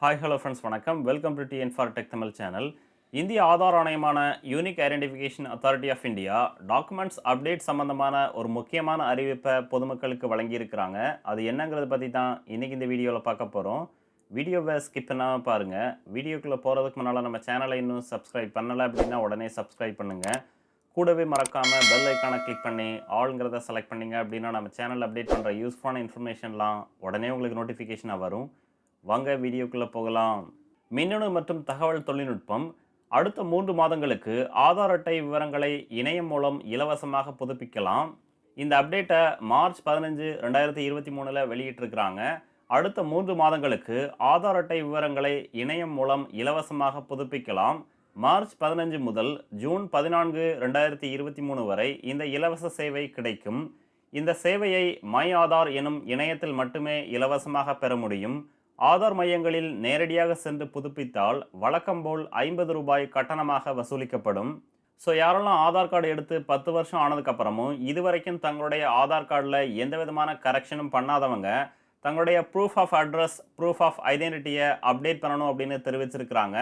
Hi, hello friends, வணக்கம். Welcome to TN for Tech Tamil channel. இந்திய ஆதார் ஆணையமான unique identification authority of India documents update சம்பந்தமான ஒரு முக்கியமான அறிவிப்பை பொதுமக்களுக்கு வழங்கியிருக்கிறாங்க. அது என்னங்கிறத பற்றி தான் இன்றைக்கி இந்த வீடியோவில் பார்க்க போகிறோம். வீடியோவை ஸ்கிப் பண்ணாமல் பாருங்கள். வீடியோக்குள்ளே போகிறதுக்கு முன்னால் நம்ம சேனலை இன்னும் சப்ஸ்கிரைப் பண்ணலை அப்படின்னா உடனே சப்ஸ்கிரைப் பண்ணுங்கள். கூடவே மறக்காமல் பெல் ஐக்கானை கிளிக் பண்ணி ஆளுங்கிறத செலக்ட் பண்ணிங்க அப்படின்னா நம்ம சேனல் அப்டேட் பண்ணுற யூஸ்ஃபுல்லான இன்ஃபர்மேஷன்லாம் உடனே உங்களுக்கு நோட்டிஃபிகேஷனாக வரும். வாங்க வீடியோக்குள்ளே போகலாம். மின்னணு மற்றும் தகவல் தொழில்நுட்பம் அடுத்த 3 மாதங்களுக்கு ஆதார் அட்டை விவரங்களை இணையம் மூலம் இலவசமாக புதுப்பிக்கலாம். இந்த அப்டேட்டை மார்ச் 15, 2023 வெளியிட்டிருக்கிறாங்க. அடுத்த 3 மாதங்களுக்கு ஆதார் அட்டை விவரங்களை இணையம் மூலம் இலவசமாக புதுப்பிக்கலாம். மார்ச் 15 முதல் ஜூன் 14, 2023 வரை இந்த இலவச சேவை கிடைக்கும். இந்த சேவையை மை ஆதார் எனும் இணையத்தில் மட்டுமே இலவசமாக பெற முடியும். ஆதார் மையங்களில் நேரடியாக சென்று புதுப்பித்தால் வழக்கம்போல் ₹50 கட்டணமாக வசூலிக்கப்படும். ஸோ யாரெல்லாம் ஆதார் கார்டு எடுத்து 10 வருஷம் ஆனதுக்கப்புறமும் இதுவரைக்கும் தங்களுடைய ஆதார் கார்டில் எந்த விதமான கரெக்ஷனும் பண்ணாதவங்க தங்களுடைய proof of address, proof of ஐடென்டிட்டியை அப்டேட் பண்ணணும் அப்படின்னு தெரிவிச்சிருக்கிறாங்க.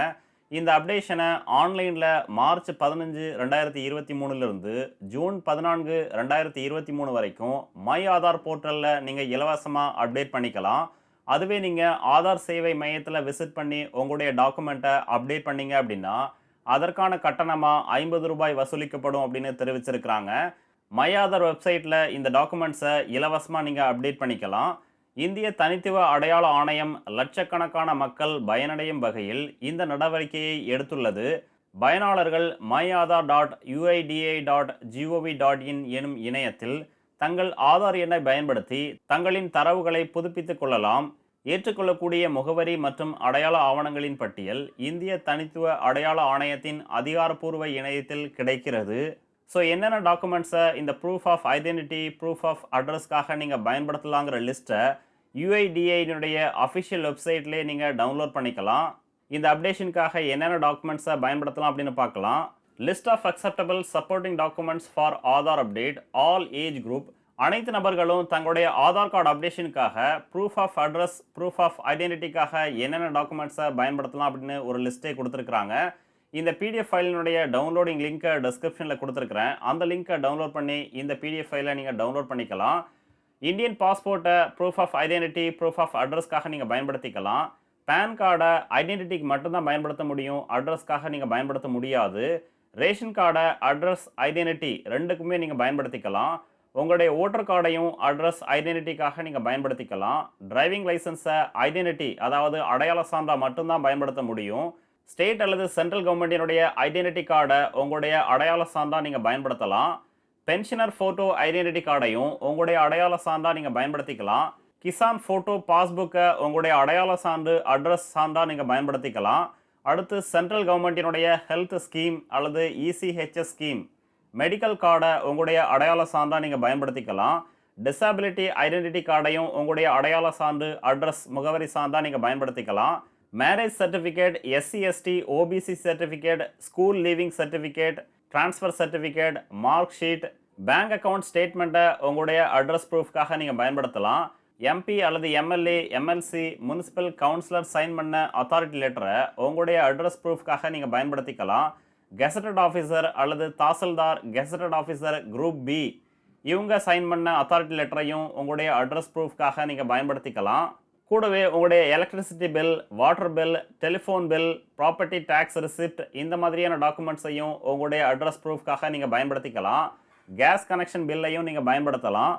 இந்த அப்டேஷனை ஆன்லைனில் மார்ச் 15, 2023 ஜூன் 14, 2023 வரைக்கும் மை ஆதார் போர்ட்டலில் நீங்கள் இலவசமாக அப்டேட் பண்ணிக்கலாம். அதுவே நீங்கள் ஆதார் சேவை மையத்தில் விசிட் பண்ணி உங்களுடைய டாக்குமெண்ட்டை அப்டேட் பண்ணிங்க அப்படின்னா அதற்கான கட்டணமாக ₹50 வசூலிக்கப்படும் அப்படின்னு தெரிவிச்சிருக்கிறாங்க. மை ஆதார் வெப்சைட்டில் இந்த டாக்குமெண்ட்ஸை இலவசமாக நீங்கள் அப்டேட் பண்ணிக்கலாம். இந்திய தனித்துவ அடையாள ஆணையம் லட்சக்கணக்கான மக்கள் பயனடையும் வகையில் இந்த நடவடிக்கையை எடுத்துள்ளது. பயனாளர்கள் myAadhar.uida.gov.in எனும் இணையத்தில் தங்கள் ஆதார் எண்ணை பயன்படுத்தி தங்களின் தரவுகளை புதுப்பித்துக் கொள்ளலாம். ஏற்றுக்கொள்ளக்கூடிய முகவரி மற்றும் அடையாள ஆவணங்களின் பட்டியல் இந்திய தனித்துவ அடையாள ஆணையத்தின் அதிகாரப்பூர்வ இணையத்தில் கிடைக்கிறது. ஸோ என்னென்ன டாக்குமெண்ட்ஸை இந்த proof of identity, proof of அட்ரஸ்க்காக நீங்கள் பயன்படுத்தலாங்கிற லிஸ்ட்டை UIDAயினுடைய அஃபிஷியல் வெப்சைட்லேயே நீங்கள் டவுன்லோட் பண்ணிக்கலாம். இந்த அப்டேஷனுக்காக என்னென்ன டாக்குமெண்ட்ஸை பயன்படுத்தலாம் அப்படின்னு பார்க்கலாம். List of acceptable supporting documents for Aadhaar update all age group. அனைத்து நபர்களும் தங்களுடைய ஆதார் கார்டு அப்டேஷனுக்காக proof of address, proof of ஐடென்டிட்டிக்காக என்னென்ன டாக்குமெண்ட்ஸை பயன்படுத்தலாம் அப்படின்னு ஒரு லிஸ்ட்டே கொடுத்துருக்குறாங்க. இந்த PDF ஃபைலினுடைய டவுன்லோடிங் லிங்க்கை டிஸ்கிரிப்ஷனில் கொடுத்துருக்குறேன். அந்த லிங்க்கை டவுன்லோட் பண்ணி இந்த PDF ஃபைலை நீங்கள் டவுன்லோட் பண்ணிக்கலாம். இந்தியன் பாஸ்போர்ட்டை proof of identity, proof of அட்ரஸ்க்காக நீங்கள் பயன்படுத்திக்கலாம். பேன் கார்டை ஐடென்டிட்டிக்கு மட்டும்தான் பயன்படுத்த முடியும், அட்ரஸ்க்காக நீங்கள் பயன்படுத்த முடியாது. ரேஷன் கார்டை அட்ரஸ், ஐடென்டிட்டி ரெண்டுக்குமே நீங்கள் பயன்படுத்திக்கலாம். உங்களுடைய ஓட்டர் கார்டையும் அட்ரஸ், ஐடென்டிட்டிக்காக நீங்கள் பயன்படுத்திக்கலாம். டிரைவிங் லைசன்ஸை ஐடென்டிட்டி அதாவது அடையாள சான்றா மட்டும்தான் பயன்படுத்த முடியும். ஸ்டேட் அல்லது சென்ட்ரல் கவர்மெண்ட்டினுடைய ஐடென்டிட்டி கார்டை உங்களுடைய அடையாள சான்றா நீங்கள் பயன்படுத்தலாம். பென்ஷனர் ஃபோட்டோ ஐடென்டிட்டி கார்டையும் உங்களுடைய அடையாள சான்றா நீங்கள் பயன்படுத்திக்கலாம். கிசான் ஃபோட்டோ பாஸ்புக்கை உங்களுடைய அடையாள சான்று, அட்ரஸ் சான்றா நீங்கள் பயன்படுத்திக்கலாம். அடுத்து சென்ட்ரல் கவர்மெண்ட்டினுடைய ஹெல்த் ஸ்கீம் அல்லது ECHS ஸ்கீம் மெடிக்கல் கார்டை உங்களுடைய அடையாள சான்றா நீங்கள் பயன்படுத்திக்கலாம். டிசபிலிட்டி ஐடென்டிட்டி கார்டையும் உங்களுடைய அடையாள சான்று, அட்ரஸ், முகவரி சான்றா நீங்கள் பயன்படுத்திக்கலாம். Marriage certificate, SC/ST, OBC certificate, school leaving certificate, transfer certificate, mark sheet, bank account ஸ்டேட்மெண்ட்டை உங்களுடைய அட்ரஸ் ப்ரூஃப்காக நீங்கள் பயன்படுத்தலாம். MP அல்லது MLA, MLC, municipal councillor sign பண்ண அத்தாரிட்டி லெட்டரை உங்களுடைய அட்ரஸ் ப்ரூஃப்காக நீங்கள் பயன்படுத்திக்கலாம். கெசட்டட் ஆஃபீஸர் அல்லது tahsildar, gazetted officer group B இவங்க சைன் பண்ண அத்தாரிட்டி லெட்டரையும் உங்களுடைய அட்ரஸ் ப்ரூஃப்காக நீங்கள் பயன்படுத்திக்கலாம். கூடவே உங்களுடைய electricity bill, water bill, telephone bill, property tax receipt இந்த மாதிரியான டாக்குமெண்ட்ஸையும் உங்களுடைய அட்ரஸ் ப்ரூஃப்காக நீங்கள் பயன்படுத்திக்கலாம். கேஸ் கனெக்ஷன் பில்லையும் நீங்கள் பயன்படுத்தலாம்.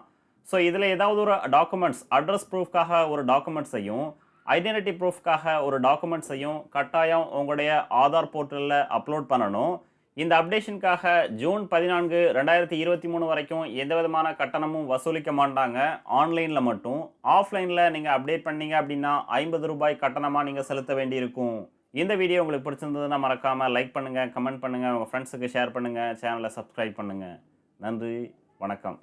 ஸோ இதில் ஏதாவது ஒரு டாக்குமெண்ட்ஸ், அட்ரஸ் ப்ரூஃப்காக ஒரு டாக்குமெண்ட்ஸையும் ஐடென்டிட்டி ப்ரூஃப்காக ஒரு டாக்குமெண்ட்ஸையும் கட்டாயம் உங்களுடைய ஆதார் போர்ட்டலில் அப்லோட் பண்ணணும். இந்த அப்டேஷனுக்காக ஜூன் 14, 2023 வரைக்கும் எந்த விதமான கட்டணமும் வசூலிக்க மாட்டாங்க. ஆன்லைனில் மட்டும். ஆஃப்லைனில் நீங்கள் அப்டேட் பண்ணீங்க அப்படின்னா ₹50 கட்டணமாக நீங்கள் செலுத்த வேண்டியிருக்கும். இந்த வீடியோ உங்களுக்கு பிடிச்சிருந்ததுன்னா மறக்காமல் லைக் பண்ணுங்கள், கமெண்ட் பண்ணுங்கள், உங்கள் ஃப்ரெண்ட்ஸுக்கு ஷேர் பண்ணுங்கள், சேனலை சப்ஸ்கிரைப் பண்ணுங்கள். நன்றி, வணக்கம்.